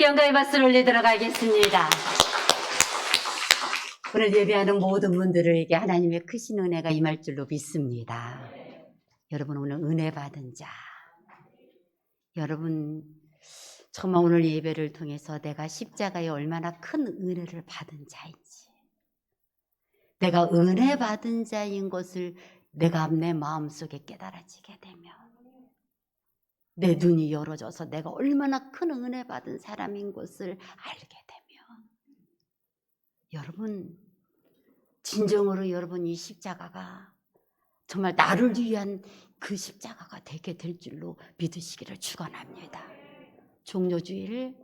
영광의 박수를 올리도록 하겠습니다. 오늘 예배하는 모든 분들에게 하나님의 크신 은혜가 임할 줄로 믿습니다. 여러분, 오늘 은혜 받은 자, 여러분 정말 오늘 예배를 통해서 내가 십자가에 얼마나 큰 은혜를 받은 자인지, 내가 은혜 받은 자인 것을 내가 내 마음속에 깨달아지게 되면, 내 눈이 열어져서 내가 얼마나 큰 은혜 받은 사람인 것을 알게 되면, 여러분 진정으로 여러분 이 십자가가 정말 나를 위한 그 십자가가 되게 될 줄로 믿으시기를 축원합니다. 종료주일,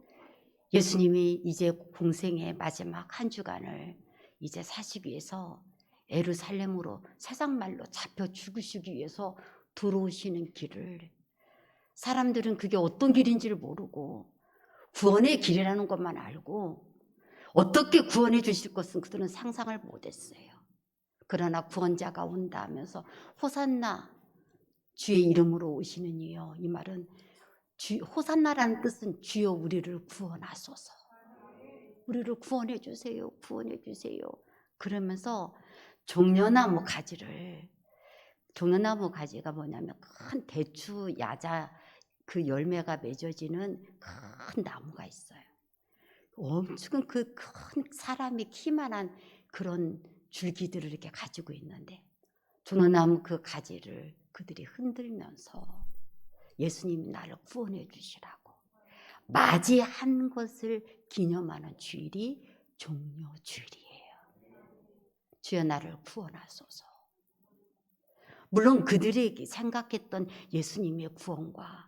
예수님이 이제 공생의 마지막 한 주간을 이제 사시기 위해서 예루살렘으로 세상 말로 잡혀 죽으시기 위해서 들어오시는 길을, 사람들은 그게 어떤 길인지를 모르고 구원의 길이라는 것만 알고 어떻게 구원해 주실 것은 그들은 상상을 못했어요. 그러나 구원자가 온다 하면서 호산나, 주의 이름으로 오시는 이여, 이 말은 호산나라는 뜻은 주여 우리를 구원하소서, 우리를 구원해 주세요, 구원해 주세요. 그러면서 종려나무 가지가 뭐냐면 큰 대추 야자 그 열매가 맺어지는 큰 나무가 있어요. 엄청 그 큰 사람이 키만한 그런 줄기들을 이렇게 가지고 있는데, 종려나무 그 가지를 그들이 흔들면서 예수님이 나를 구원해 주시라고 맞이한 것을 기념하는 주일이 종려주일이에요. 주여 나를 구원하소서. 물론 그들이 생각했던 예수님의 구원과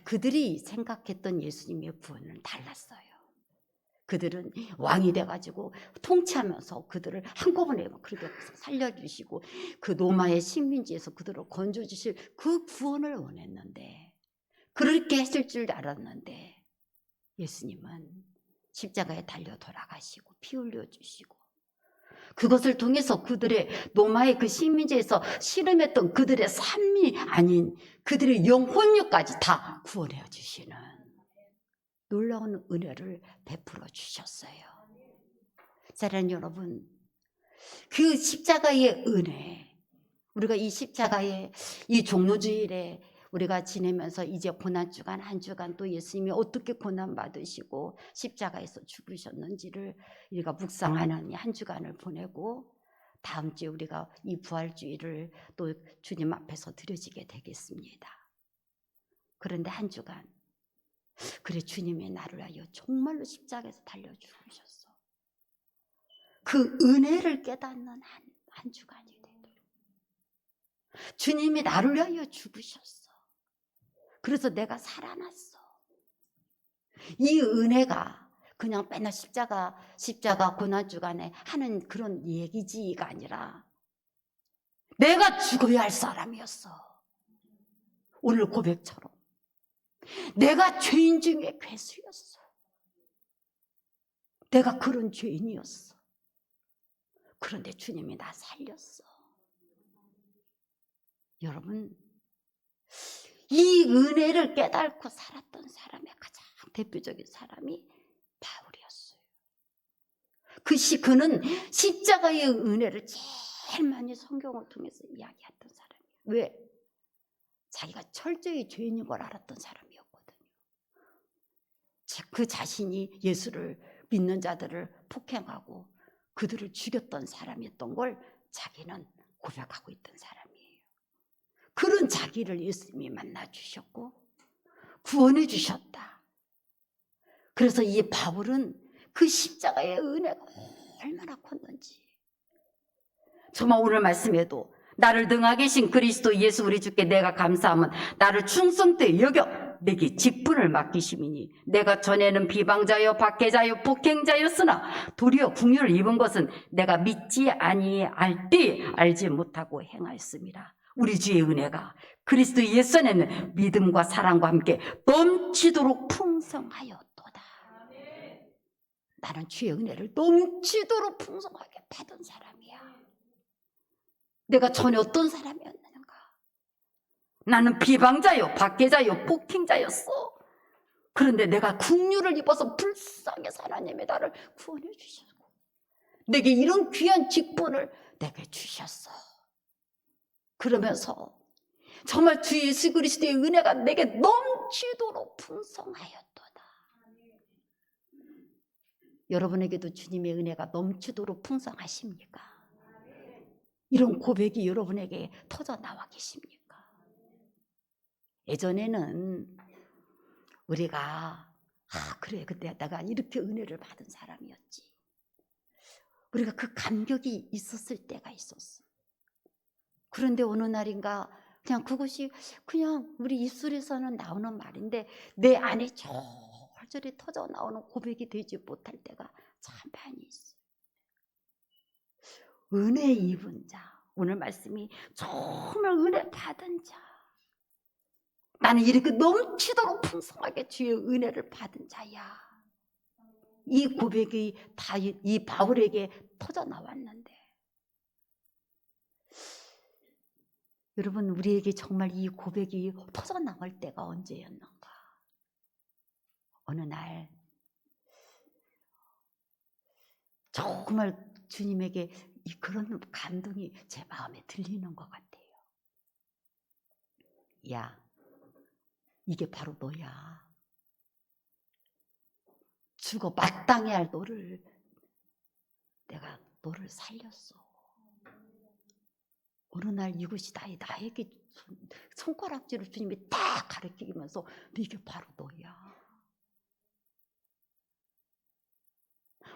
그들이 생각했던 예수님의 구원은 달랐어요. 그들은 왕이 돼가지고 통치하면서 그들을 한꺼번에 그렇게 살려주시고 그 로마의 식민지에서 그들을 건져주실 그 구원을 원했는데, 그렇게 했을 줄 알았는데, 예수님은 십자가에 달려 돌아가시고 피 흘려주시고 그것을 통해서 그들의 로마의 그 식민지에서 씨름했던 그들의 삶이 아닌 그들의 영혼력까지 다 구원해 주시는 놀라운 은혜를 베풀어 주셨어요. 사랑하는 여러분, 그 십자가의 은혜, 우리가 이 십자가의 이 종료주일에 우리가 지내면서 이제 고난주간 한 주간 또 예수님이 어떻게 고난받으시고 십자가에서 죽으셨는지를 우리가 묵상하는 한 주간을 보내고, 다음 주에 우리가 이 부활주일을 또 주님 앞에서 드려지게 되겠습니다. 그런데 한 주간, 그래 주님이 나를 위하여 정말로 십자가에서 달려 죽으셨어, 그 은혜를 깨닫는 한 주간이 되도록, 주님이 나를 위하여 죽으셨어, 그래서 내가 살아났어. 이 은혜가 그냥 맨날 십자가 고난주간에 하는 그런 얘기지가 아니라 내가 죽어야 할 사람이었어. 오늘 고백처럼 내가 죄인 중에 괴수였어. 내가 그런 죄인이었어. 그런데 주님이 나 살렸어. 여러분, 이 은혜를 깨닫고 살았던 사람의 가장 대표적인 사람이 바울이었어요. 그는 십자가의 은혜를 제일 많이 성경을 통해서 이야기했던 사람이에요. 왜? 자기가 철저히 죄인인 걸 알았던 사람이었거든요. 그 자신이 예수를 믿는 자들을 폭행하고 그들을 죽였던 사람이었던 걸 자기는 고백하고 있던 사람이에요. 그런 자기를 예수님이 만나 주셨고 구원해 주셨다. 그래서 이 바울은 그 십자가의 은혜가 얼마나 컸는지, 정말 오늘 말씀에도 나를 등하 계신 그리스도 예수 우리 주께 내가 감사함은 나를 충성되이 여겨 내게 직분을 맡기심이니, 내가 전에는 비방자요 박해자요 폭행자였으나 도리어 국류를 입은 것은 내가 믿지 아니할 때 알지 못하고 행하였습니다. 우리 주의 은혜가 그리스도 예수 안에는 믿음과 사랑과 함께 넘치도록 풍성하였도다. 나는 주의 은혜를 넘치도록 풍성하게 받은 사람이야. 내가 전에 어떤 사람이었는가? 나는 비방자요 박해자요 폭행자였어. 그런데 내가 국류를 입어서 불쌍해서 하나님이 나를 구원해 주셨고 내게 이런 귀한 직분을 내게 주셨어. 그러면서 정말 주 예수 그리스도의 은혜가 내게 넘치도록 풍성하였도다. 여러분에게도 주님의 은혜가 넘치도록 풍성하십니까? 이런 고백이 여러분에게 터져 나와 계십니까? 예전에는 우리가 그래 그때 내가 이렇게 은혜를 받은 사람이었지. 우리가 그 감격이 있었을 때가 있었어. 그런데 어느 날인가 그냥 그것이 그냥 우리 입술에서는 나오는 말인데 내 안에 절절히 터져 나오는 고백이 되지 못할 때가 참 많이 있어요. 은혜 입은 자, 오늘 말씀이 정말 은혜 받은 자, 나는 이렇게 넘치도록 풍성하게 주의 은혜를 받은 자야. 이 고백이 다 이 바울에게 터져 나왔는데 여러분 우리에게 정말 이 고백이 터져 나올 때가 언제였는가? 어느 날 정말 주님에게 그런 감동이 제 마음에 들리는 것 같아요. 야, 이게 바로 너야. 죽어 마땅히 할 너를 내가 너를 살렸어. 어느 날 이것이 나에게 손가락질을 주님이 딱 가르치면서 이게 바로 너야.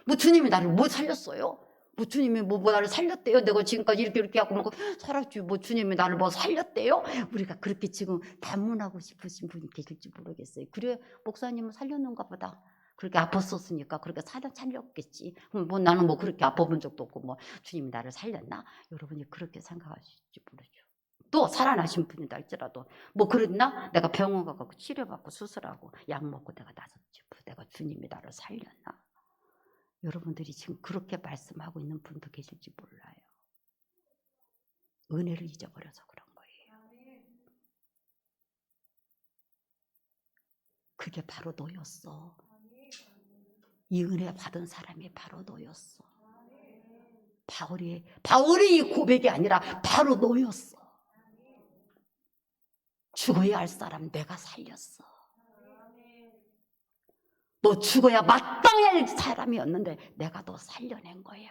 뭐 주님이 나를 뭐 살렸어요? 뭐 주님이 뭐 나를 살렸대요? 내가 지금까지 이렇게 하고 뭐 살았지. 뭐 주님이 나를 뭐 살렸대요? 우리가 그렇게 지금 반문하고 싶으신 분이 계실지 모르겠어요. 그래 목사님은 살렸는가 보다. 그렇게 아팠었으니까 그렇게 살렸겠지. 뭐 나는 뭐 그렇게 아파본 적도 없고 뭐 주님이 나를 살렸나? 여러분이 그렇게 생각하실지 모르죠. 또 살아나신 분이다 할지라도 뭐 그랬나? 내가 병원 가고 치료받고 수술하고 약 먹고 내가 나섰지. 내가 주님이 나를 살렸나? 여러분들이 지금 그렇게 말씀하고 있는 분도 계실지 몰라요. 은혜를 잊어버려서 그런 거예요. 그게 바로 너였어. 이 은혜 받은 사람이 바로 너였어. 바울이 이 고백이 아니라 바로 너였어. 죽어야 할 사람 내가 살렸어. 너 죽어야 마땅히 할 사람이었는데 내가 너 살려낸 거야.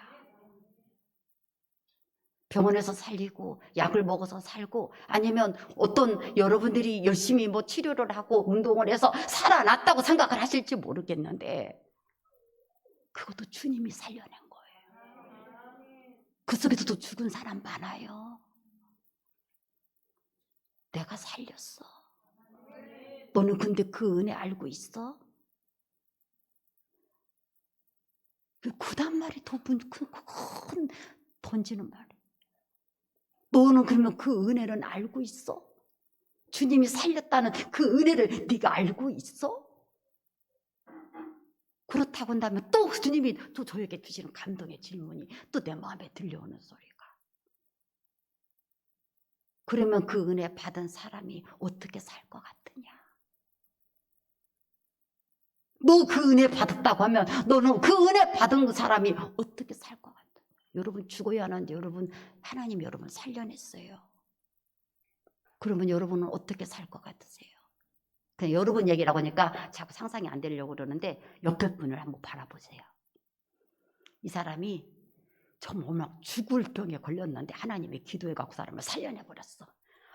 병원에서 살리고 약을 먹어서 살고 아니면 어떤 여러분들이 열심히 뭐 치료를 하고 운동을 해서 살아났다고 생각을 하실지 모르겠는데 그것도 주님이 살려낸 거예요. 그 속에서도 죽은 사람 많아요. 내가 살렸어. 너는 근데 그 은혜 알고 있어? 그다음 말이 더 큰 던지는 말이야. 너는 그러면 그 은혜는 알고 있어? 주님이 살렸다는 그 은혜를 네가 알고 있어? 그렇다고 한다면 또 주님이 또 저에게 주시는 감동의 질문이 또 내 마음에 들려오는 소리가. 그러면 그 은혜 받은 사람이 어떻게 살 것 같으냐? 너 그 은혜 받았다고 하면 너는 그 은혜 받은 사람이 어떻게 살 것 같아? 여러분 죽어야 하는데 여러분 하나님 여러분 살려냈어요. 그러면 여러분은 어떻게 살 것 같으세요? 그냥 여러분 얘기라고 하니까 자꾸 상상이 안 되려고 그러는데 옆에 분을 한번 바라보세요. 이 사람이 정말 죽을 병에 걸렸는데 하나님이 기도해 갖고 사람을 살려내버렸어.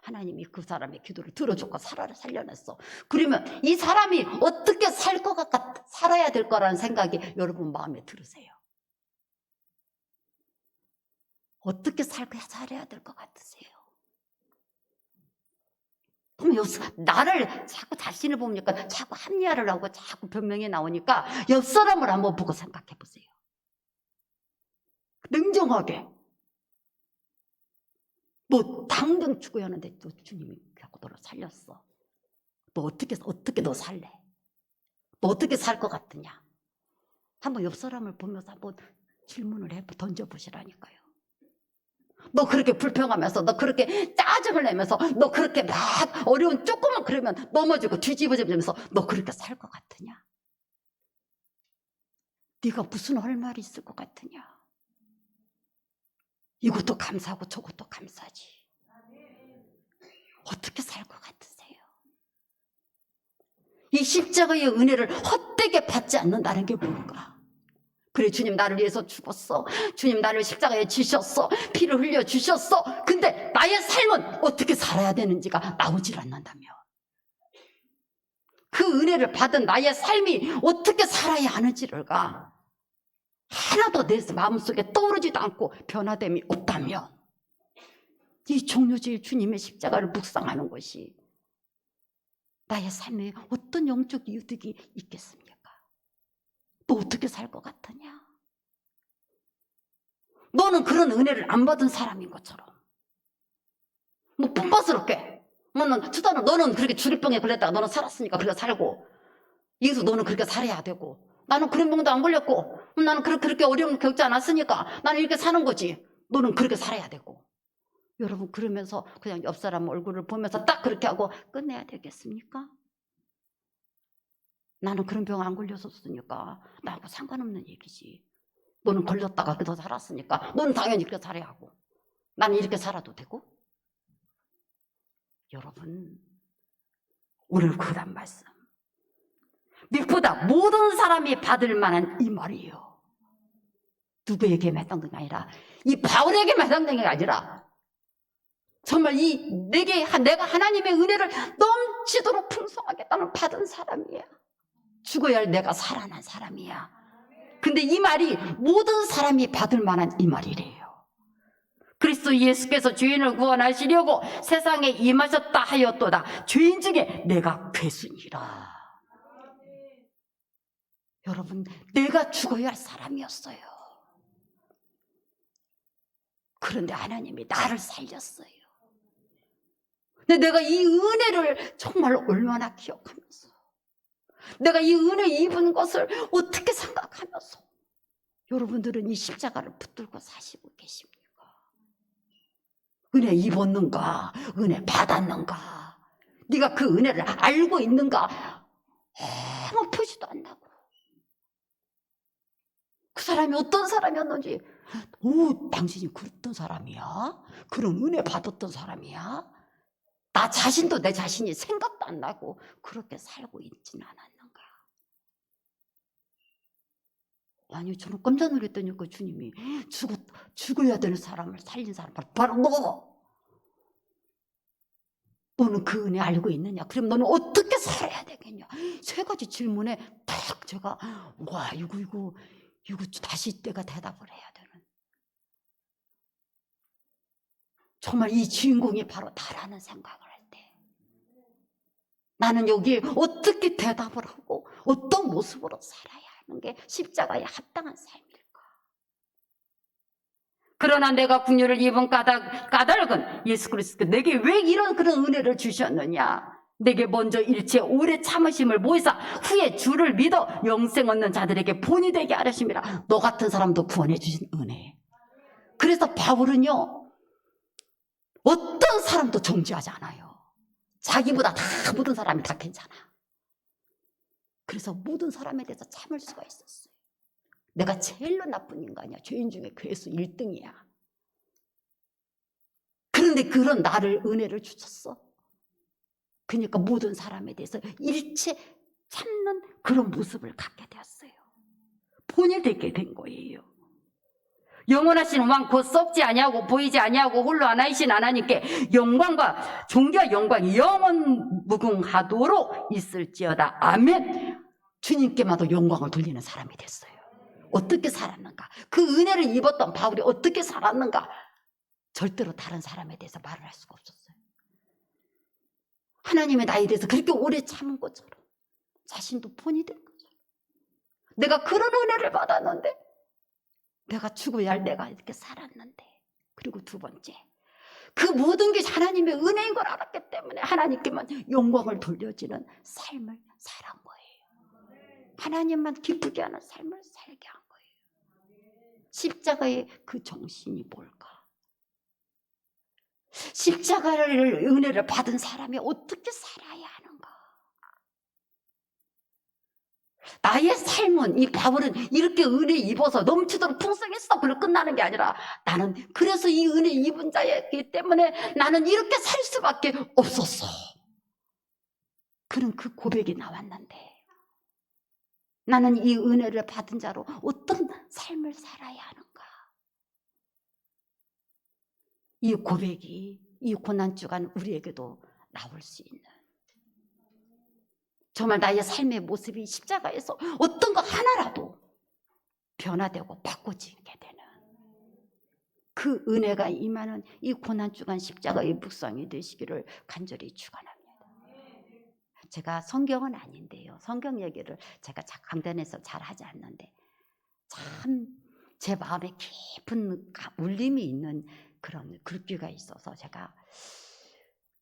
하나님이 그 사람의 기도를 들어줬고 살려냈어. 그러면 이 사람이 어떻게 살 것 같아 살아야 될 거라는 생각이 여러분 마음에 들으세요? 어떻게 살아야 될 것 같으세요? 그럼 나를 자꾸 자신을 보니까 자꾸 합리화를 하고 자꾸 변명이 나오니까 옆 사람을 한번 보고 생각해 보세요. 냉정하게. 너 당장 죽어야 하는데 또 주님이 자꾸 너를 살렸어. 너 어떻게 너 살래? 너 어떻게 살 것 같으냐? 한번 옆 사람을 보면서 한번 질문을 던져보시라니까요. 너 그렇게 불평하면서, 너 그렇게 짜증을 내면서, 너 그렇게 막 어려운 조금만 그러면 넘어지고 뒤집어지면서 너 그렇게 살 것 같으냐? 네가 무슨 할 말이 있을 것 같으냐? 이것도 감사하고 저것도 감사지. 어떻게 살 것 같으세요? 이 십자가의 은혜를 헛되게 받지 않는다는 게 뭘까? 그래, 주님 나를 위해서 죽었어. 주님 나를 십자가에 지셨어. 피를 흘려 주셨어. 근데 나의 삶은 어떻게 살아야 되는지가 나오질 않는다며. 그 은혜를 받은 나의 삶이 어떻게 살아야 하는지가 하나도 내 마음속에 떠오르지도 않고 변화됨이 없다면 이 종료주의 주님의 십자가를 묵상하는 것이 나의 삶에 어떤 영적 이득이 있겠습니까? 너 어떻게 살 것 같으냐? 너는 그런 은혜를 안 받은 사람인 것처럼 뭐 뻔뻔스럽게 너는 그렇게 죽을 병에 걸렸다가 너는 살았으니까 그렇게 살고 예수 너는 그렇게 살아야 되고 나는 그런 병도 안 걸렸고 나는 그렇게 어려움을 겪지 않았으니까 나는 이렇게 사는 거지. 너는 그렇게 살아야 되고. 여러분 그러면서 그냥 옆 사람 얼굴을 보면서 딱 그렇게 하고 끝내야 되겠습니까? 나는 그런 병 안 걸렸었으니까 나하고 상관없는 얘기지. 너는 걸렸다가 그래서 살았으니까 너는 당연히 그렇게 살아야 하고 나는 이렇게 살아도 되고. 여러분 오늘 그런 말씀 믿보다 모든 사람이 받을 만한 이 말이에요. 누구에게 해당되는 게 아니라 이 바울에게 해당되는 게 아니라 정말 내가 하나님의 은혜를 넘치도록 풍성하게 땅을 받은 사람이야. 죽어야 할 내가 살아난 사람이야. 근데 이 말이 모든 사람이 받을 만한 이 말이래요. 그리스도 예수께서 죄인을 구원하시려고 세상에 임하셨다 하였도다. 죄인 중에 내가 괴순이라. 여러분 내가 죽어야 할 사람이었어요. 그런데 하나님이 나를 살렸어요. 근데 내가 이 은혜를 정말 얼마나 기억하면서 내가 이 은혜 입은 것을 어떻게 생각하면서 여러분들은 이 십자가를 붙들고 사시고 계십니까? 은혜 입었는가? 은혜 받았는가? 네가 그 은혜를 알고 있는가? 아무 표시도 안 나고 그 사람이 어떤 사람이었는지 당신이 그랬던 사람이야? 그런 은혜 받았던 사람이야? 나 자신도 내 자신이 생각도 안 나고 그렇게 살고 있지는 않았는가? 아니 저는 깜짝 놀랐더니까 주님이 죽어야 되는 사람을 살린 사람 바로 너는 그 은혜 알고 있느냐? 그럼 너는 어떻게 살아야 되겠냐? 세 가지 질문에 딱 제가 이거 다시 내가 대답을 해야 되는. 정말 이 주인공이 바로 나라는 생각을 할 때 나는 여기에 어떻게 대답을 하고 어떤 모습으로 살아야 하는 게 십자가에 합당한 삶일까? 그러나 내가 긍휼을 입은 까닭은 예수 그리스도 내게 왜 이런 그런 은혜를 주셨느냐? 내게 먼저 일체 오래 참으심을 보이사 후에 주를 믿어 영생 얻는 자들에게 본이 되게 하려심이라. 너 같은 사람도 구원해 주신 은혜. 그래서 바울은요 어떤 사람도 정죄하지 않아요. 자기보다 다 모든 사람이 다 괜찮아. 그래서 모든 사람에 대해서 참을 수가 있었어요. 내가 제일로 나쁜 인간이야. 죄인 중에 괴수 1등이야. 그런데 그런 나를 은혜를 주셨어. 그러니까 모든 사람에 대해서 일체 참는 그런 모습을 갖게 되었어요. 본이 되게 된 거예요. 영원하신 왕 곧 썩지 아니하고 보이지 아니하고 홀로 하나이신 하나님께 영광과 존귀와 영광이 영원 무궁하도록 있을지어다. 아멘. 주님께마다 영광을 돌리는 사람이 됐어요. 어떻게 살았는가? 그 은혜를 입었던 바울이 어떻게 살았는가? 절대로 다른 사람에 대해서 말을 할 수가 없었어요. 하나님의 나에 대해서 그렇게 오래 참은 것처럼 자신도 본이 된 것처럼 내가 그런 은혜를 받았는데 내가 죽어야 할 내가 이렇게 살았는데. 그리고 두 번째 그 모든 게 하나님의 은혜인 걸 알았기 때문에 하나님께만 영광을 돌려지는 삶을 살한 거예요. 하나님만 기쁘게 하는 삶을 살게 한 거예요. 십자가의 그 정신이 뭘까? 십자가를 은혜를 받은 사람이 어떻게 살아야 하는가? 나의 삶은, 이 바울은 이렇게 은혜 입어서 넘치도록 풍성했어, 그걸로 끝나는 게 아니라, 나는 그래서 이 은혜 입은 자이기 때문에 나는 이렇게 살 수밖에 없었어. 그런 그 고백이 나왔는데, 나는 이 은혜를 받은 자로 어떤 삶을 살아야 하는가? 이 고백이 이 고난주간 우리에게도 나올 수 있는, 정말 나의 삶의 모습이 십자가에서 어떤 거 하나라도 변화되고 바꿔지게 되는 그 은혜가 임하는 이 고난주간 십자가의 묵상이 되시기를 간절히 축원합니다. 제가 성경은 아닌데요, 성경 얘기를 제가 강단에서 잘 하지 않는데 참 제 마음에 깊은 울림이 있는 그런 글귀가 있어서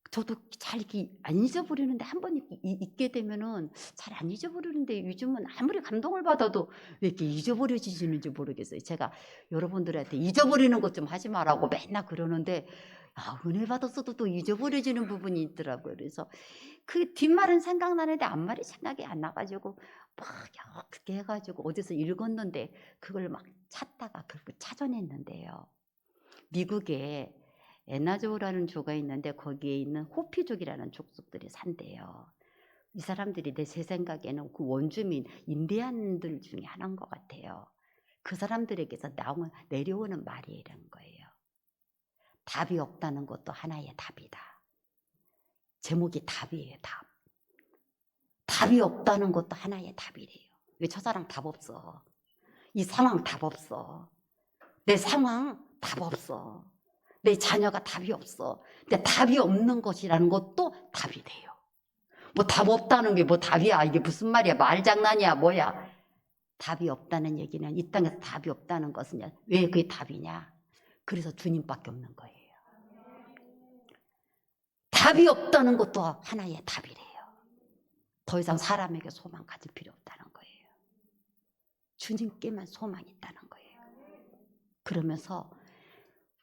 저도 잘 이렇게 안 잊어버리는데, 한 번 잊게 되면은 잘 안 잊어버리는데, 요즘은 아무리 감동을 받아도 왜 이렇게 잊어버려지는지 모르겠어요. 제가 여러분들한테 잊어버리는 것 좀 하지 말라고 맨날 그러는데, 은혜 받았어도 또 잊어버려지는 부분이 있더라고요. 그래서 그 뒷말은 생각나는데 앞말이 생각이 안 나가지고 막 그렇게 해가지고 어디서 읽었는데 그걸 막 찾다가 결국 찾아냈는데요. 미국에 에나조라는 조가 있는데 거기에 있는 호피족이라는 족속들이 산대요. 이 사람들이 제 생각에는 그 원주민 인디안들 중에 하나인 것 같아요. 그 사람들에게서 내려오는 말이라는 거예요. 답이 없다는 것도 하나의 답이다. 제목이 답이에요. 답이 없다는 것도 하나의 답이래요. 왜 저 사람 답 없어? 이 상황 답 없어. 내 상황 답 없어. 내 자녀가 답이 없어. 근데 답이 없는 것이라는 것도 답이 돼요. 뭐 답 없다는 게 뭐 답이야? 이게 무슨 말이야? 말장난이야? 뭐야? 답이 없다는 얘기는, 이 땅에서 답이 없다는 것은 왜 그게 답이냐? 그래서 주님밖에 없는 거예요. 답이 없다는 것도 하나의 답이래요. 더 이상 사람에게 소망 가질 필요 없다는 거예요. 주님께만 소망이 있다는 거예요. 그러면서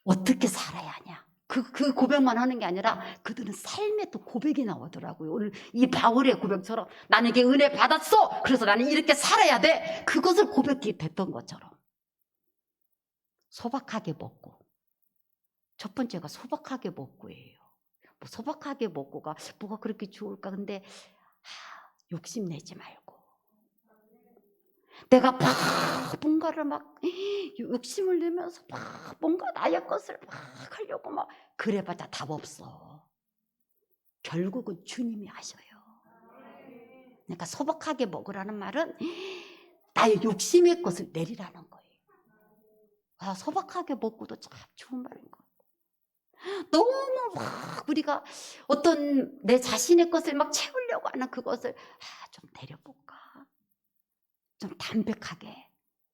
어떻게 살아야 하냐? 그 고백만 하는 게 아니라 그들은 삶에 또 고백이 나오더라고요. 오늘 이 바울의 고백처럼 나에게 은혜 받았어, 그래서 나는 이렇게 살아야 돼, 그것을 고백이 됐던 것처럼 소박하게 먹고, 첫 번째가 소박하게 먹고예요. 뭐 소박하게 먹고가 뭐가 그렇게 좋을까? 근데 욕심내지 말고 내가 막 뭔가를 막 욕심을 내면서 막 뭔가 나의 것을 막 하려고 막 그래봤자 답 없어. 결국은 주님이 하셔요. 그러니까 소박하게 먹으라는 말은 나의 욕심의 것을 내리라는 거예요. 소박하게 먹고도 참 좋은 말인 것 같아요. 너무 막 우리가 어떤 내 자신의 것을 막 채우려고 하는 그것을 좀 내려볼까? 좀 담백하게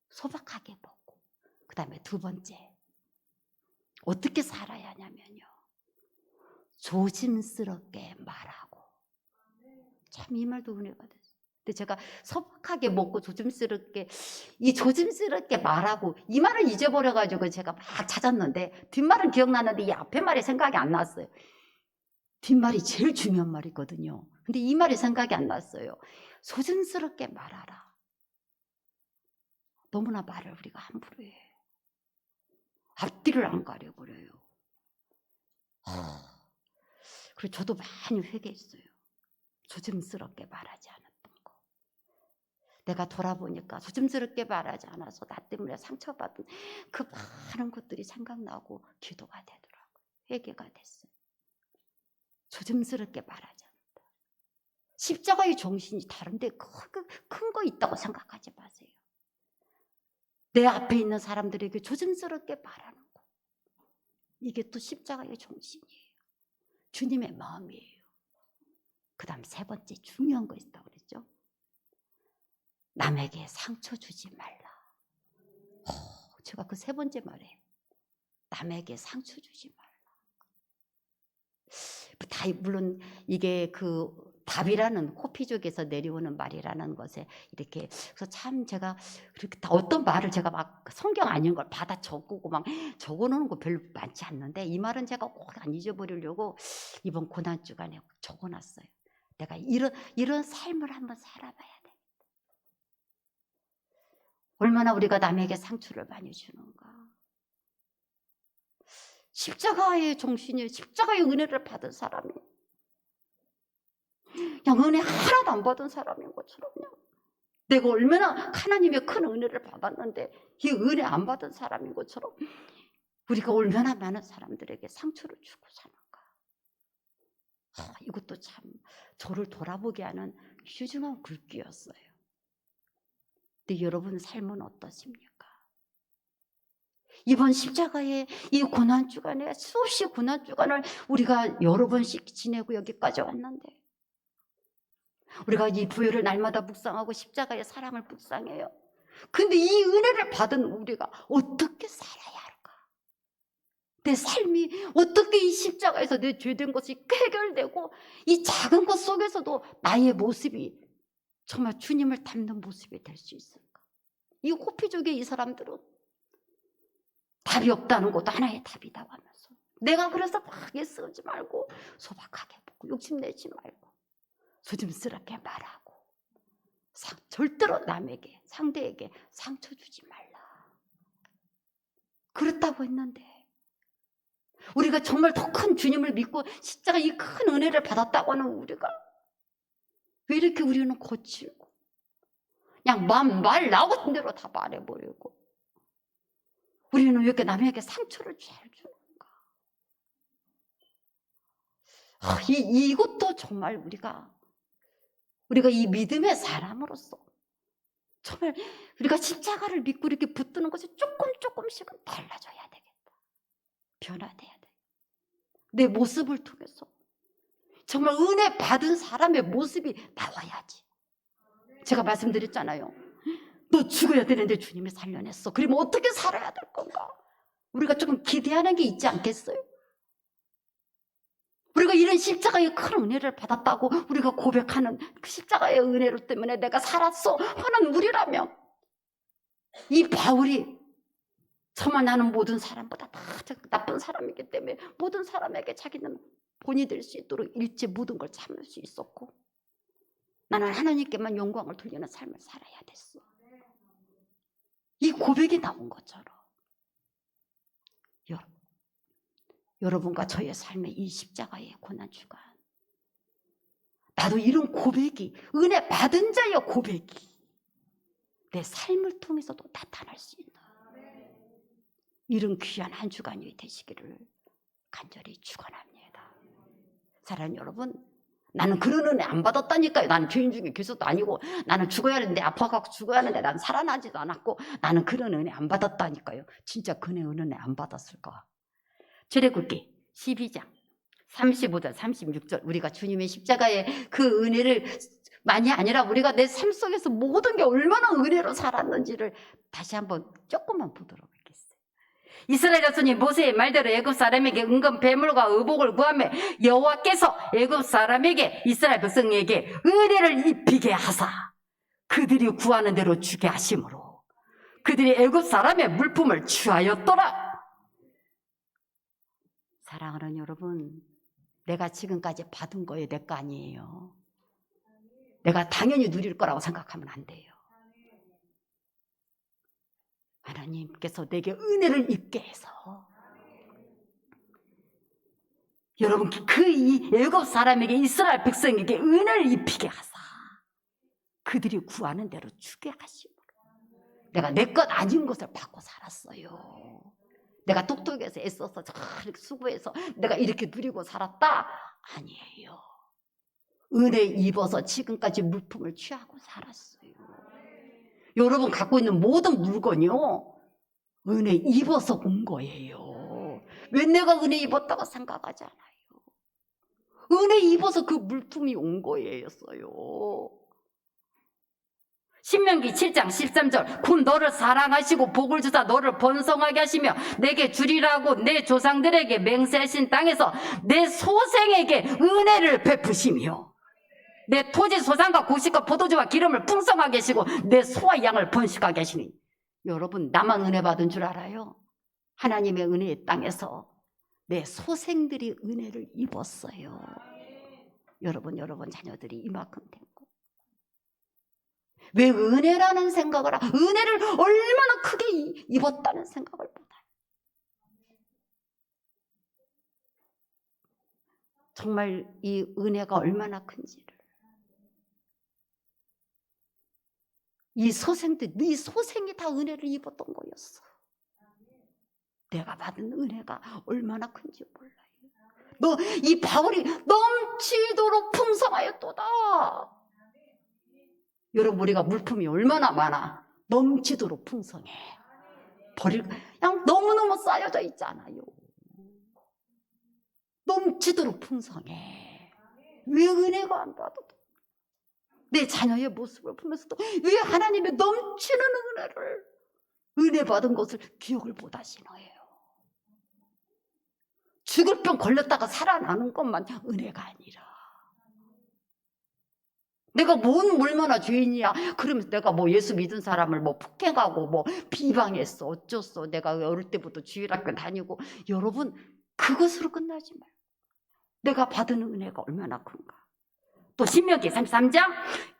소박하게 먹고, 그 다음에 두 번째 어떻게 살아야 하냐면요, 조심스럽게 말하고. 참 이 말도 은혜가 됐어요. 근데 제가 소박하게 먹고 조심스럽게, 이 조심스럽게 말하고 이 말을 잊어버려가지고 제가 막 찾았는데 뒷말은 기억나는데 이 앞에 말이 생각이 안 났어요. 뒷말이 제일 중요한 말이거든요. 근데 이 말이 생각이 안 났어요. 조심스럽게 말하라. 너무나 말을 우리가 함부로 해. 앞뒤를 안 가려버려요. 그리고 저도 많이 회개했어요. 조심스럽게 말하지 않았던 거. 내가 돌아보니까 조심스럽게 말하지 않아서 나 때문에 상처받은 그 많은 것들이 생각나고 기도가 되더라고요. 회개가 됐어요. 조심스럽게 말하지 않는다. 십자가의 정신이 다른데 큰 거 있다고 생각하지 마세요. 내 앞에 있는 사람들에게 조심스럽게 말하는 거. 이게 또 십자가의 정신이에요. 주님의 마음이에요. 그 다음 세 번째 중요한 거 있다고 그랬죠. 남에게 상처 주지 말라. 제가 그 세 번째 말에 남에게 상처 주지 말라. 물론 이게 그 답이라는 호피족에서 내려오는 말이라는 것에 이렇게 그래서 참 제가 그렇게 어떤 말을 제가 막 성경 아닌 걸 받아 적고 막 적어놓은 거 별로 많지 않는데 이 말은 제가 꼭 안 잊어버리려고 이번 고난 주간에 적어놨어요. 내가 이런 삶을 한번 살아봐야 돼. 얼마나 우리가 남에게 상처를 많이 주는가. 십자가의 정신이 십자가의 은혜를 받은 사람이 그냥 은혜 하나도 안 받은 사람인 것처럼요. 내가 얼마나 하나님의 큰 은혜를 받았는데 이 은혜 안 받은 사람인 것처럼 우리가 얼마나 많은 사람들에게 상처를 주고 사는가. 이것도 참 저를 돌아보게 하는 귀중한 글귀였어요. 근데 여러분 삶은 어떠십니까? 이번 십자가의 이 고난주간에 수없이 고난주간을 우리가 여러 번씩 지내고 여기까지 왔는데 우리가 이 부요를 날마다 묵상하고 십자가의 사랑을 묵상해요. 근데 이 은혜를 받은 우리가 어떻게 살아야 할까? 내 삶이 어떻게 이 십자가에서 내 죄된 것이 해결되고 이 작은 것 속에서도 나의 모습이 정말 주님을 닮는 모습이 될 수 있을까? 이 호피족의 이 사람들은 답이 없다는 것도 하나의 답이라고 하면서 내가 그래서 막 애쓰지 말고 소박하게 보고 욕심내지 말고 조심스럽게 말하고 절대로 남에게 상대에게 상처 주지 말라. 그렇다고 했는데 우리가 정말 더 큰 주님을 믿고 십자가 이 큰 은혜를 받았다고 하는 우리가 왜 이렇게 우리는 거칠고 그냥 말 나오는 대로 다 말해버리고 우리는 왜 이렇게 남에게 상처를 잘 주는가? 이것도 정말 우리가 이 믿음의 사람으로서 정말 우리가 십자가를 믿고 이렇게 붙드는 것이 조금씩은 달라져야 되겠다. 변화돼야 돼. 내 모습을 통해서 정말 은혜 받은 사람의 모습이 나와야지. 제가 말씀드렸잖아요. 너 죽어야 되는데 주님이 살려냈어. 그러면 어떻게 살아야 될 건가? 우리가 조금 기대하는 게 있지 않겠어요? 우리가 이런 십자가의 큰 은혜를 받았다고 우리가 고백하는 그 십자가의 은혜로 때문에 내가 살았어 하는 우리라면 이 바울이 정말 나는 모든 사람보다 다 나쁜 사람이기 때문에 모든 사람에게 자기는 본이 될 수 있도록 일체 모든 걸 참을 수 있었고 나는 하나님께만 영광을 돌리는 삶을 살아야 됐어. 이 고백이 나온 것처럼 여러분과 저의 삶의 이 십자가의 고난주간 나도 이런 고백이 은혜 받은 자의 고백이 내 삶을 통해서도 나타날 수 있는 이런 귀한 한 주간이 되시기를 간절히 축원합니다. 사랑하는 여러분, 나는 그런 은혜 안 받았다니까요. 나는 죄인 중에 교수도 아니고 나는 죽어야 하는데 아파갖고 죽어야 하는데 난 살아나지도 않았고 나는 그런 은혜 안 받았다니까요. 진짜 그런 은혜 안 받았을까? 출애굽기 12장 35절 36절 우리가 주님의 십자가의 그 은혜를 만이 아니라 우리가 내 삶 속에서 모든 게 얼마나 은혜로 살았는지를 다시 한번 조금만 보도록 하겠습니다. 이스라엘 자손이 모세의 말대로 애굽 사람에게 은금 배물과 의복을 구하며 여호와께서 애굽 사람에게 이스라엘 백성에게 은혜를 입히게 하사 그들이 구하는 대로 주게 하심으로 그들이 애굽 사람의 물품을 취하였더라. 사랑하는 여러분, 내가 지금까지 받은 거에 내 거 아니에요. 내가 당연히 누릴 거라고 생각하면 안 돼요. 하나님께서 내게 은혜를 입게 해서 여러분 그 이 애굽 사람에게 이스라엘 백성에게 은혜를 입히게 하사 그들이 구하는 대로 주게 하심으로 내가 내 것 아닌 것을 받고 살았어요. 내가 똑똑해서 애써서 이렇게 수고해서 내가 이렇게 누리고 살았다? 아니에요. 은혜 입어서 지금까지 물품을 취하고 살았어요. 여러분 갖고 있는 모든 물건이요 은혜 입어서 온 거예요. 왜 내가 은혜 입었다고 생각하지 않아요. 은혜 입어서 그 물품이 온 거예요. 신명기 7장 13절 곧 너를 사랑하시고 복을 주사 너를 번성하게 하시며 내게 주리라고 내 조상들에게 맹세하신 땅에서 내 소생에게 은혜를 베푸시며 내 토지 소산과 곡식과 포도주와 기름을 풍성하게 하시고 내 소와 양을 번식하게 하시니. 여러분, 나만 은혜 받은 줄 알아요? 하나님의 은혜의 땅에서 내 소생들이 은혜를 입었어요. 여러분 자녀들이 이만큼 된 거. 왜 은혜라는 생각을 은혜를 얼마나 크게 입었다는 생각을 못해요. 정말 이 은혜가 얼마나 큰지를. 이 소생이 다 은혜를 입었던 거였어. 내가 받은 은혜가 얼마나 큰지 몰라요. 이 바울이 넘치도록 풍성하였도다. 여러분, 우리가 물품이 얼마나 많아. 넘치도록 풍성해. 그냥 너무너무 쌓여져 있잖아요. 넘치도록 풍성해. 왜 은혜가 안 받아도? 내 자녀의 모습을 보면서도 왜 하나님의 넘치는 은혜 받은 것을 기억을 못 하시나요? 죽을 병 걸렸다가 살아나는 것만 은혜가 아니라, 내가 얼마나 죄인이야. 그러면서 내가 예수 믿은 사람을 폭행하고 비방했어. 어쩌어. 내가 어릴 때부터 주일학교 다니고. 여러분, 그것으로 끝나지 말고 내가 받은 은혜가 얼마나 큰가. 또 신명기 33장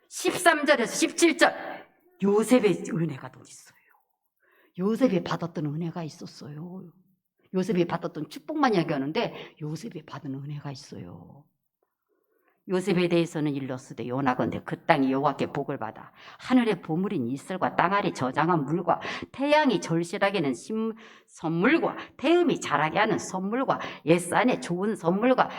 13절에서 17절 요셉의 은혜가 더 있어요. 요셉이 받았던 은혜가 있었어요. 요셉이 받았던 축복만 얘기하는데 요셉이 받은 은혜가 있어요. 요셉에 대해서는 일렀으되 요나건대 그 땅이 여호와께 복을 받아 하늘의 보물인 이슬과 땅 아래 저장한 물과 태양이 절실하게 하는 선물과 태음이 자라게 하는 선물과 옛산의 좋은 선물과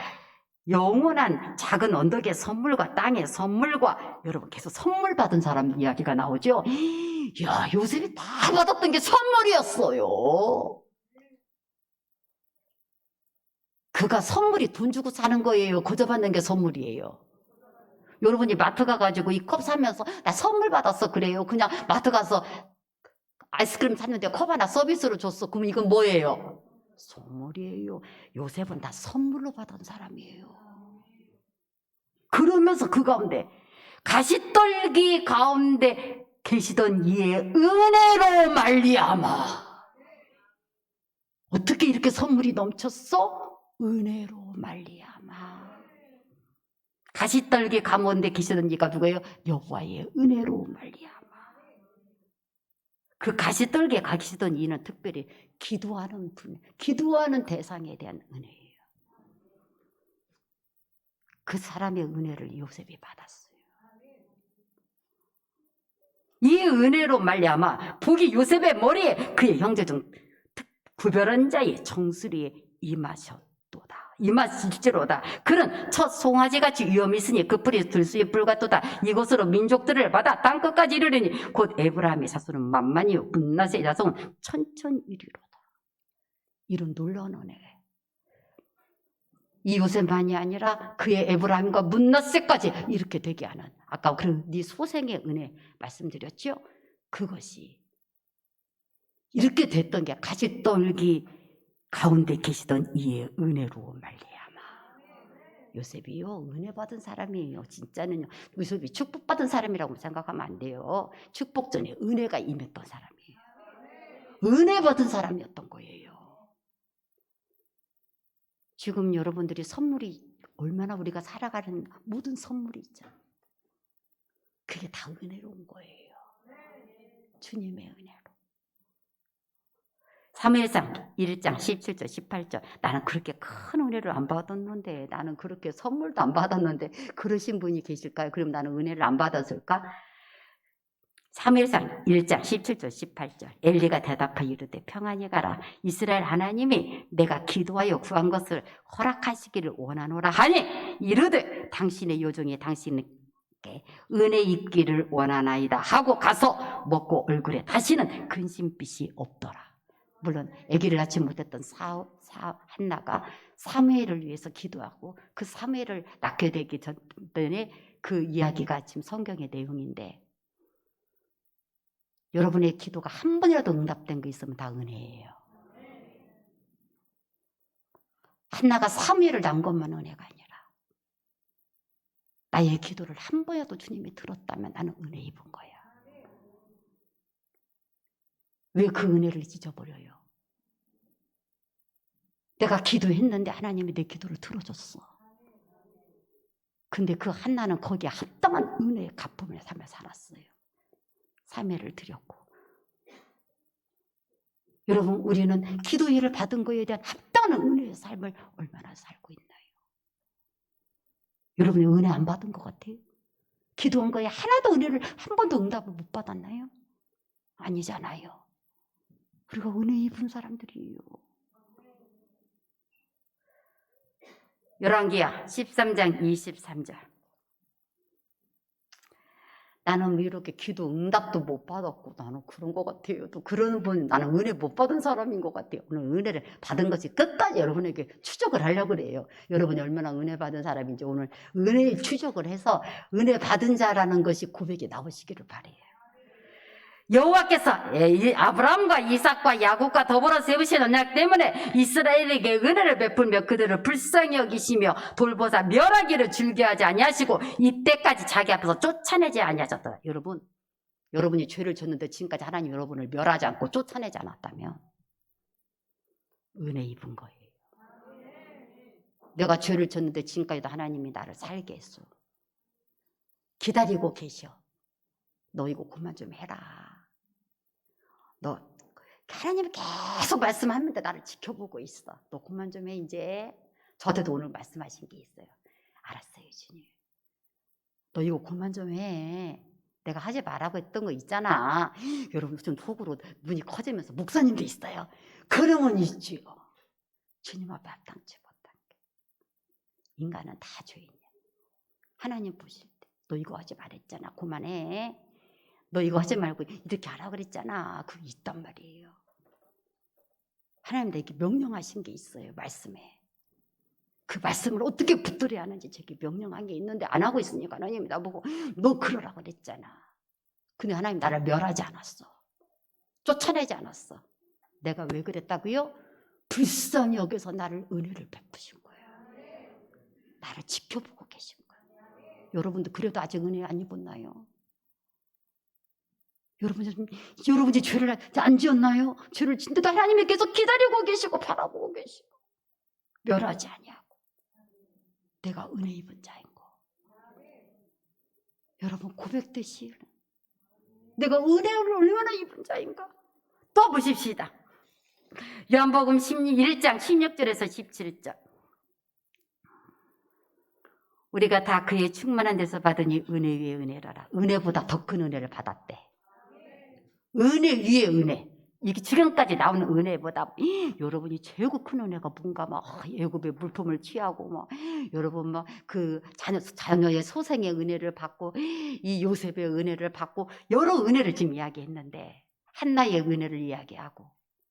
영원한 작은 언덕의 선물과 땅의 선물과, 여러분 계속 선물 받은 사람 이야기가 나오죠. 야, 요셉이 다 받았던 게 선물이었어요. 그가 선물이 돈 주고 사는 거예요? 거저 받는 게 선물이에요? 여러분이 마트 가가지고 이 컵 사면서 나 선물 받았어 그래요? 그냥 마트 가서 아이스크림 샀는데 컵 하나 서비스로 줬어. 그럼 이건 뭐예요? 선물이에요. 요셉은 다 선물로 받은 사람이에요. 그러면서 그 가운데 가시떨기 가운데 계시던 이의 은혜로 말미암아. 어떻게 이렇게 선물이 넘쳤어? 은혜로 말미암아. 가시떨기 가운데 계시던 이가 누구예요? 여호와의 은혜로 말미암아. 그 가시떨기에 계시던 이는 특별히 기도하는 대상에 대한 은혜예요. 그 사람의 은혜를 요셉이 받았어요. 이 은혜로 말미암아 복이 요셉의 머리에 그의 형제 중 구별한 자의 정수리에 임하실지로다. 그는 첫 송아지같이 위험이 있으니 그 뿌리 들수의 불 같도다. 이것으로 민족들을 받아 땅끝까지 이르리니 곧 에브라임의 자손은 만만히 문나세의 자손은 천천히 이르리로다. 이런 놀라운 은혜. 이 요셉만이 아니라 그의 에브라임과 문나세까지 이렇게 되게 하는, 아까 네 소생의 은혜 말씀드렸죠? 그것이 이렇게 됐던 게 가시떨기 가운데 계시던 이의 은혜로 말미암아. 요셉이요, 은혜 받은 사람이에요. 진짜는요, 요셉이 축복받은 사람이라고 생각하면 안 돼요. 축복 전에 은혜가 임했던 사람이에요. 은혜 받은 사람이었던 거예요. 지금 여러분들이 선물이 얼마나 우리가 살아가는 모든 선물이 있잖아요. 그게 다 은혜로운 거예요. 주님의 은혜로. 사무엘상 1장 17절 18절 나는 그렇게 큰 은혜를 안 받았는데, 나는 그렇게 선물도 안 받았는데 그러신 분이 계실까요? 그럼 나는 은혜를 안 받았을까? 사무엘상 1장 17절 18절 엘리가 대답하여 이르되 평안히 가라. 이스라엘 하나님이 내가 기도하여 구한 것을 허락하시기를 원하노라 하니 이르되 당신의 요종이 당신에게 은혜 있기를 원하나이다 하고 가서 먹고 얼굴에 다시는 근심빛이 없더라. 물론 아기를 낳지 못했던 한나가 사무엘을 위해서 기도하고 그 사무엘을 낳게 되기 전에 그 이야기가 지금 성경의 내용인데, 여러분의 기도가 한 번이라도 응답된 거 있으면 다 은혜예요. 한나가 사무엘을 낳은 것만 은혜가 아니라 나의 기도를 한 번이라도 주님이 들었다면 나는 은혜 입은 거야. 왜 그 은혜를 잊어버려요? 내가 기도했는데 하나님이 내 기도를 들어줬어. 근데 그 한나는 거기에 합당한 은혜의 갚음을 삼아 살았어요. 사매를 드렸고. 여러분, 우리는 기도회를 받은 것에 대한 합당한 은혜의 삶을 얼마나 살고 있나요? 여러분이 은혜 안 받은 것 같아요? 기도한 거에 하나도 은혜를 한 번도 응답을 못 받았나요? 아니잖아요. 우리가 은혜 입은 사람들이에요. 열왕기야 13장 23절. 나는 이렇게 기도 응답도 못 받았고 나는 그런 것 같아요. 또 그런 분, 나는 은혜 못 받은 사람인 것 같아요. 오늘 은혜를 받은 것이 끝까지 여러분에게 추적을 하려고 그래요. 여러분이 얼마나 은혜 받은 사람인지 오늘 은혜의 추적을 해서 은혜 받은 자라는 것이 고백이 나오시기를 바라요. 여호와께서 아브라함과 이삭과 야곱과 더불어 세우신 언약 때문에 이스라엘에게 은혜를 베풀며 그들을 불쌍히 여기시며 돌보사 멸하기를 즐겨하지 아니하시고 이때까지 자기 앞에서 쫓아내지 아니하셨다. 여러분이 죄를 졌는데 지금까지 하나님 여러분을 멸하지 않고 쫓아내지 않았다면 은혜 입은 거예요. 내가 죄를 졌는데 지금까지도 하나님이 나를 살게 했어. 기다리고 계셔. 너 이거 그만 좀 해라. 너 하나님이 계속 말씀하는데 나를 지켜보고 있어. 너 그만 좀 해 이제. 저한테도 오늘 말씀하신 게 있어요. 알았어요 주님. 너 이거 그만 좀 해. 내가 하지 말라고 했던 거 있잖아. 여러분 좀 속으로 눈이 커지면서 목사님도 있어요. 그러면 있지요. 주님 앞에 합당치 못한 게. 인간은 다 죄인이야. 하나님 보실 때 너 이거 하지 말랬잖아. 그만해. 너 이거 하지 말고 이렇게 하라 그랬잖아. 그게 있단 말이에요. 하나님 나에게 명령하신 게 있어요. 말씀에. 그 말씀을 어떻게 붙들어야 하는지 제게 명령한 게 있는데 안 하고 있으니까 하나님이 나보고 너 그러라고 그랬잖아. 근데 하나님 나를 멸하지 않았어. 쫓아내지 않았어. 내가 왜 그랬다고요? 불쌍히 여겨서 나를 은혜를 베푸신 거예요. 나를 지켜보고 계신 거예요. 여러분도 그래도 아직 은혜 안 입었나요? 여러분이 죄를 안 지었나요? 죄를 짓는데도 하나님이 계속 기다리고 계시고 바라보고 계시고 멸하지 아니하고 내가 은혜 입은 자인 거. 여러분 고백되시 내가 은혜를 얼마나 입은 자인가? 또 보십시다. 요한복음 1장 16절에서 17절. 우리가 다 그의 충만한 데서 받으니 은혜 위에 은혜라라. 은혜보다 더 큰 은혜를 받았대. 은혜 위에 은혜. 이게 지금까지 나오는 은혜보다 여러분이 최고 큰 은혜가 뭔가 막 애굽의 물품을 취하고 막 여러분 막 그 자녀의 소생의 은혜를 받고 이 요셉의 은혜를 받고 여러 은혜를 지금 이야기했는데 한나의 은혜를 이야기하고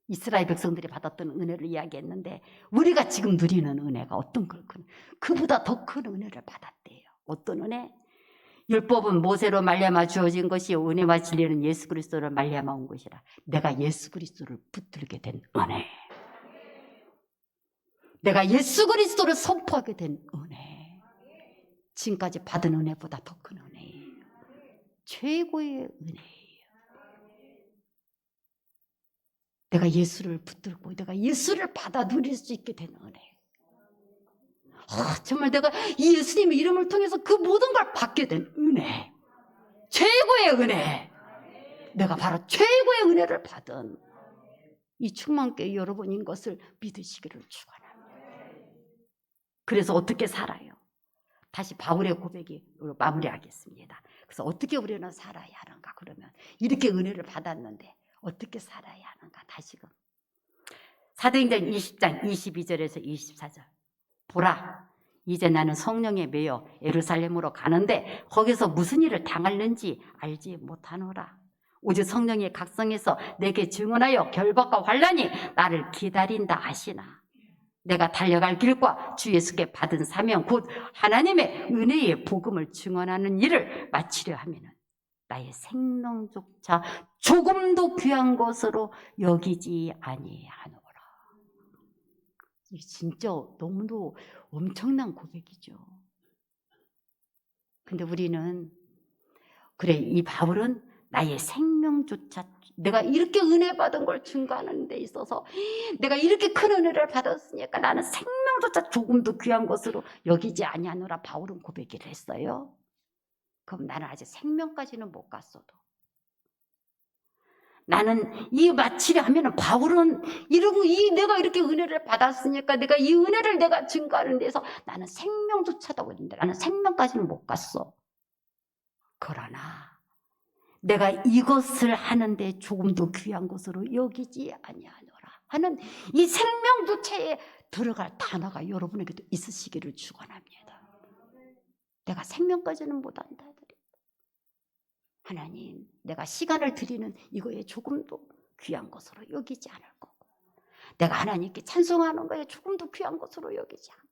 이스라엘 백성들이 받았던 은혜를 이야기했는데 우리가 지금 누리는 은혜가 어떤 걸 그보다 더 큰 은혜를 받았대요. 어떤 은혜? 율법은 모세로 말미암아 주어진 것이 은혜와 진리는 예수 그리스도로 말미암아 온 것이라. 내가 예수 그리스도를 붙들게 된 은혜. 내가 예수 그리스도를 선포하게 된 은혜. 지금까지 받은 은혜보다 더 큰 은혜예요. 최고의 은혜예요. 내가 예수를 붙들고 내가 예수를 받아 누릴 수 있게 된 은혜. 정말 내가 이 예수님의 이름을 통해서 그 모든 걸 받게 된 은혜. 최고의 은혜. 내가 바로 최고의 은혜를 받은 이 충만교회 여러분인 것을 믿으시기를 축원합니다. 그래서 어떻게 살아요? 다시 바울의 고백이 마무리하겠습니다. 그래서 어떻게 우리는 살아야 하는가? 그러면 이렇게 은혜를 받았는데 어떻게 살아야 하는가? 다시금 사도행전 20장 22절에서 24절. 보라, 이제 나는 성령에 매여 예루살렘으로 가는데 거기서 무슨 일을 당할는지 알지 못하노라. 오직 성령이 각성해서 내게 증언하여 결박과 환난이 나를 기다린다 하시나. 내가 달려갈 길과 주 예수께 받은 사명 곧 하나님의 은혜의 복음을 증언하는 일을 마치려 하면은 나의 생명조차 조금도 귀한 것으로 여기지 아니하노라. 이게 진짜 너무도 엄청난 고백이죠. 근데 우리는 그래, 이 바울은 나의 생명조차 내가 이렇게 은혜 받은 걸 증거하는 데 있어서 내가 이렇게 큰 은혜를 받았으니까 나는 생명조차 조금도 귀한 것으로 여기지 아니하노라 바울은 고백을 했어요. 그럼 나는 아직 생명까지는 못 갔어도 나는 이 마치려 하면은 바울은 내가 이렇게 은혜를 받았으니까 내가 이 은혜를 내가 증거하는 데서 나는 생명조차도 그랬는데 나는 생명까지는 못 갔어. 그러나 내가 이것을 하는데 조금도 귀한 것으로 여기지 아니하노라 하는 이 생명조차에 들어갈 단어가 여러분에게도 있으시기를 축원합니다. 내가 생명까지는 못한다. 하나님, 내가 시간을 드리는 이거에 조금도 귀한 것으로 여기지 않을 거고 내가 하나님께 찬송하는 거에 조금도 귀한 것으로 여기지 않고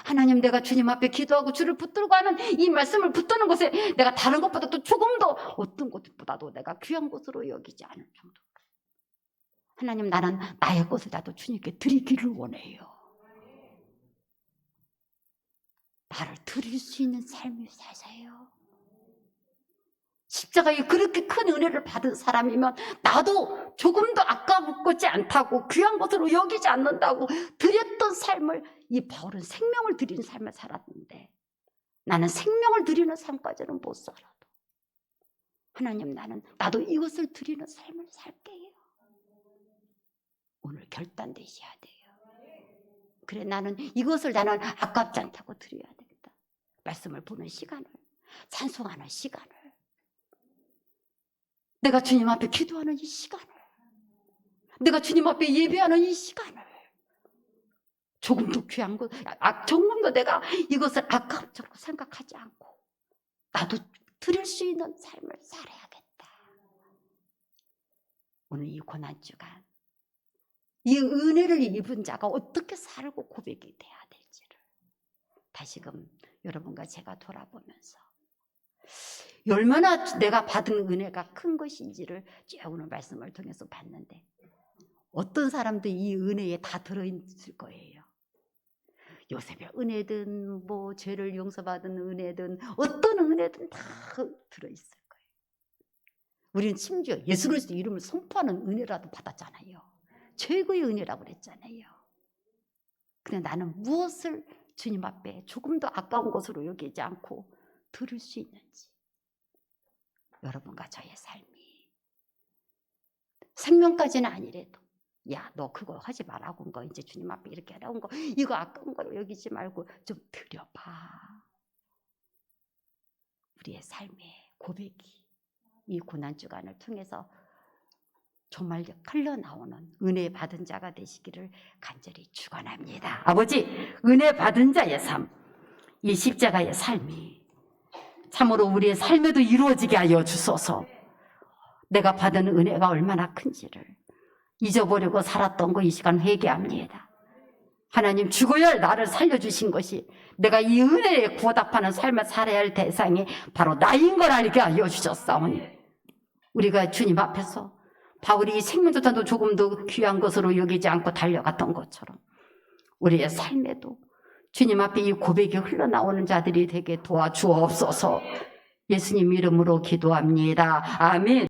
하나님, 내가 주님 앞에 기도하고 주를 붙들고 하는 이 말씀을 붙드는 것에 내가 다른 것보다도 조금도 어떤 것보다도 내가 귀한 것으로 여기지 않을 정도로 하나님, 나는 나의 것을 나도 주님께 드리기를 원해요. 나를 드릴 수 있는 삶을 사세요. 십자가에 그렇게 큰 은혜를 받은 사람이면 나도 조금도 아까웠지 않다고 귀한 것으로 여기지 않는다고 드렸던 삶을 이 바울은 생명을 드리는 삶을 살았는데 나는 생명을 드리는 삶까지는 못 살아도 하나님, 나도 이것을 드리는 삶을 살게요. 오늘 결단되셔야 돼요. 그래, 나는 아깝지 않다고 드려야 되겠다. 말씀을 보는 시간을, 찬송하는 시간을, 내가 주님 앞에 기도하는 이 시간을, 내가 주님 앞에 예배하는 이 시간을 조금도 귀한 것, 조금도 내가 이것을 아깝다고 생각하지 않고 나도 드릴 수 있는 삶을 살아야겠다. 오늘 이 고난주간 이 은혜를 입은 자가 어떻게 살고 고백이 돼야 될지를 다시금 여러분과 제가 돌아보면서 얼마나 내가 받은 은혜가 큰 것인지를 제가 오늘 말씀을 통해서 봤는데 어떤 사람도 이 은혜에 다 들어있을 거예요. 요셉의 은혜든 뭐 죄를 용서받은 은혜든 어떤 은혜든 다 들어있을 거예요. 우리는 심지어 예수 그리스도 이름을 선포하는 은혜라도 받았잖아요. 최고의 은혜라고 그랬잖아요. 근데 나는 무엇을 주님 앞에 조금도 아까운 것으로 여기지 않고 들을 수 있는지 여러분과 저의 삶이 생명까지는 아니래도 야, 너 그거 하지 말라고 한 거 이제 주님 앞에 이렇게 하라고 한 거 이거 아까운 거로 여기지 말고 좀 드려봐. 우리의 삶의 고백이 이 고난주간을 통해서 정말 흘러나오는 은혜 받은 자가 되시기를 간절히 축원합니다. 아버지, 은혜 받은 자의 삶, 이 십자가의 삶이 참으로 우리의 삶에도 이루어지게 하여 주소서. 내가 받은 은혜가 얼마나 큰지를 잊어버리고 살았던 거 이 시간 회개합니다. 하나님, 죽어야 할 나를 살려주신 것이 내가 이 은혜에 보답하는 삶을 살아야 할 대상이 바로 나인 걸 알게 하여 주셨사오니 우리가 주님 앞에서 바울이 생명조차도 조금도 귀한 것으로 여기지 않고 달려갔던 것처럼 우리의 삶에도 주님 앞에 이 고백이 흘러나오는 자들이 되게 도와주옵소서. 예수님 이름으로 기도합니다. 아멘.